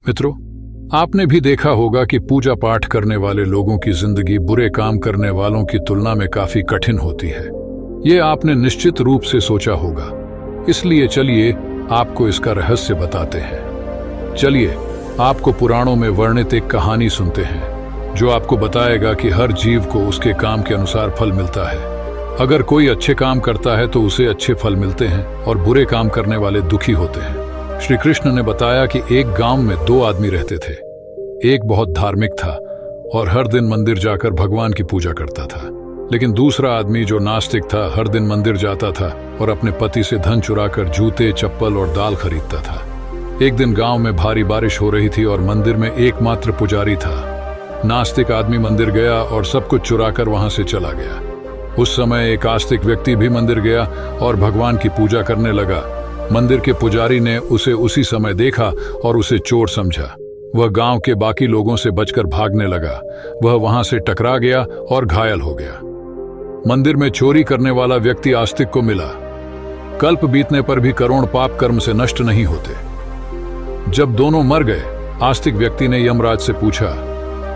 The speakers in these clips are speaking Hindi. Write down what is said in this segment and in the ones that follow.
मित्रों, आपने भी देखा होगा कि पूजा पाठ करने वाले लोगों की जिंदगी बुरे काम करने वालों की तुलना में काफी कठिन होती है। ये आपने निश्चित रूप से सोचा होगा। इसलिए चलिए आपको इसका रहस्य बताते हैं। चलिए आपको पुराणों में वर्णित एक कहानी सुनते हैं जो आपको बताएगा कि हर जीव को उसके काम के अनुसार फल मिलता है। अगर कोई अच्छे काम करता है तो उसे अच्छे फल मिलते हैं और बुरे काम करने वाले दुखी होते हैं। श्री कृष्ण ने बताया कि एक गांव में दो आदमी रहते थे। एक बहुत धार्मिक था और हर दिन मंदिर जाकर भगवान की पूजा करता था, लेकिन दूसरा आदमी जो नास्तिक था हर दिन मंदिर जाता था और अपने पति से धन चुराकर जूते, चप्पल और दाल खरीदता था। एक दिन गांव में भारी बारिश हो रही थी और मंदिर में एकमात्र पुजारी था। नास्तिक आदमी मंदिर गया और सब कुछ चुराकर वहां से चला गया। उस समय एक आस्तिक व्यक्ति भी मंदिर गया और भगवान की पूजा करने लगा। मंदिर के पुजारी ने उसे उसी समय देखा और उसे चोर समझा। वह गांव के बाकी लोगों से बचकर भागने लगा। वह वहां से टकरा गया और घायल हो गया। मंदिर में चोरी करने वाला व्यक्ति आस्तिक को मिला। कल्प बीतने पर भी करोड़ पाप कर्म से नष्ट नहीं होते। जब दोनों मर गए, आस्तिक व्यक्ति ने यमराज से पूछा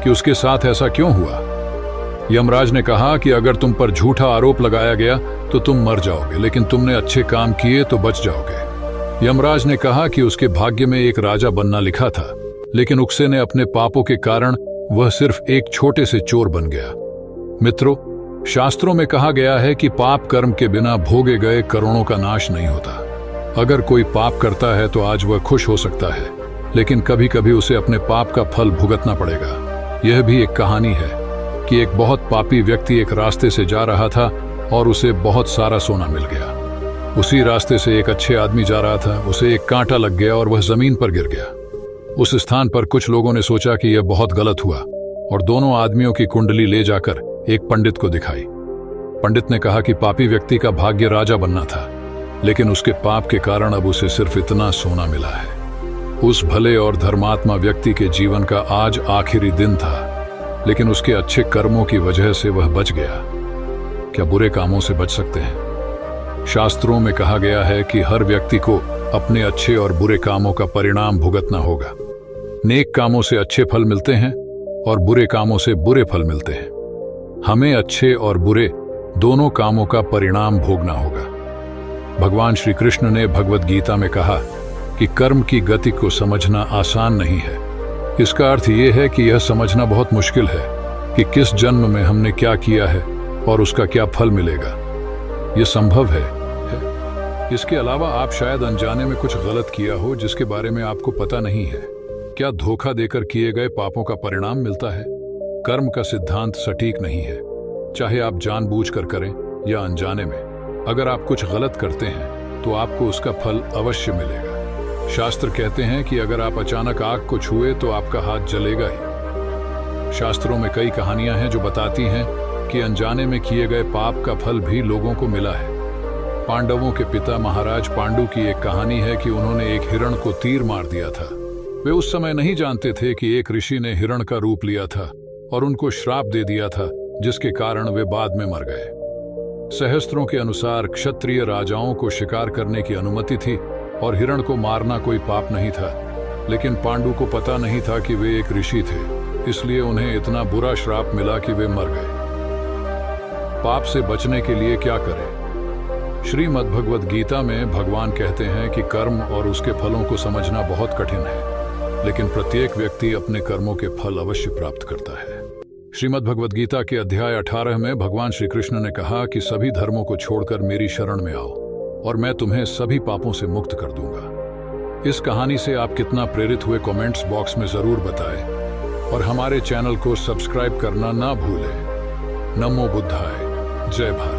कि उसके साथ ऐसा क्यों हुआ। यमराज ने कहा कि अगर तुम पर झूठा आरोप लगाया गया तो तुम मर जाओगे, लेकिन तुमने अच्छे काम किए तो बच जाओगे। यमराज ने कहा कि उसके भाग्य में एक राजा बनना लिखा था, लेकिन उकसे ने अपने पापों के कारण वह सिर्फ एक छोटे से चोर बन गया। मित्रों, शास्त्रों में कहा गया है कि पाप कर्म के बिना भोगे गए करोड़ों का नाश नहीं होता। अगर कोई पाप करता है तो आज वह खुश हो सकता है, लेकिन कभी कभी उसे अपने पाप का फल भुगतना पड़ेगा। यह भी एक कहानी है कि एक बहुत पापी व्यक्ति एक रास्ते से जा रहा था और उसे बहुत सारा सोना मिल गया। उसी रास्ते से एक अच्छे आदमी जा रहा था। उसे एक कांटा लग गया और वह जमीन पर गिर गया। उस स्थान पर कुछ लोगों ने सोचा कि यह बहुत गलत हुआ और दोनों आदमियों की कुंडली ले जाकर एक पंडित को दिखाई। पंडित ने कहा कि पापी व्यक्ति का भाग्य राजा बनना था, लेकिन उसके पाप के कारण अब उसे सिर्फ इतना सोना मिला है। उस भले और धर्मात्मा व्यक्ति के जीवन का आज आखिरी दिन था, लेकिन उसके अच्छे कर्मों की वजह से वह बच गया। क्या बुरे कामों से बच सकते हैं? शास्त्रों में कहा गया है कि हर व्यक्ति को अपने अच्छे और बुरे कामों का परिणाम भुगतना होगा। नेक कामों से अच्छे फल मिलते हैं और बुरे कामों से बुरे फल मिलते हैं। हमें अच्छे और बुरे दोनों कामों का परिणाम भोगना होगा। भगवान श्री कृष्ण ने भगवद गीता में कहा कि कर्म की गति को समझना आसान नहीं है। इसका अर्थ यह है कि यह समझना बहुत मुश्किल है कि किस जन्म में हमने क्या किया है और उसका क्या फल मिलेगा। यह संभव है। इसके अलावा आप शायद अनजाने में कुछ गलत किया हो जिसके बारे में आपको पता नहीं है। क्या धोखा देकर किए गए पापों का परिणाम मिलता है? कर्म का सिद्धांत सटीक नहीं है, चाहे आप जानबूझकर करें या अनजाने में। अगर आप कुछ गलत करते हैं तो आपको उसका फल अवश्य मिलेगा। शास्त्र कहते हैं कि अगर आप अचानक आग को छुए तो आपका हाथ जलेगा ही। शास्त्रों में कई कहानियां हैं जो बताती हैं कि अनजाने में किए गए पाप का फल भी लोगों को मिला है। पांडवों के पिता महाराज पांडु की एक कहानी है कि उन्होंने एक हिरण को तीर मार दिया था। वे उस समय नहीं जानते थे कि एक ऋषि ने हिरण का रूप लिया था और उनको श्राप दे दिया था, जिसके कारण वे बाद में मर गए। सहस्त्रों के अनुसार क्षत्रिय राजाओं को शिकार करने की अनुमति थी और हिरण को मारना कोई पाप नहीं था, लेकिन पांडु को पता नहीं था कि वे एक ऋषि थे, इसलिए उन्हें इतना बुरा श्राप मिला कि वे मर गए। पाप से बचने के लिए क्या करें? श्रीमद् भगवद गीता में भगवान कहते हैं कि कर्म और उसके फलों को समझना बहुत कठिन है, लेकिन प्रत्येक व्यक्ति अपने कर्मों के फल अवश्य प्राप्त करता है। श्रीमद् भगवद गीता के अध्याय 18 में भगवान श्री कृष्ण ने कहा कि सभी धर्मों को छोड़कर मेरी शरण में आओ और मैं तुम्हें सभी पापों से मुक्त कर दूंगा। इस कहानी से आप कितना प्रेरित हुए कमेंट्स बॉक्स में जरूर बताएं और हमारे चैनल को सब्सक्राइब करना ना भूलें। नमो बुद्धाय। जय भारत।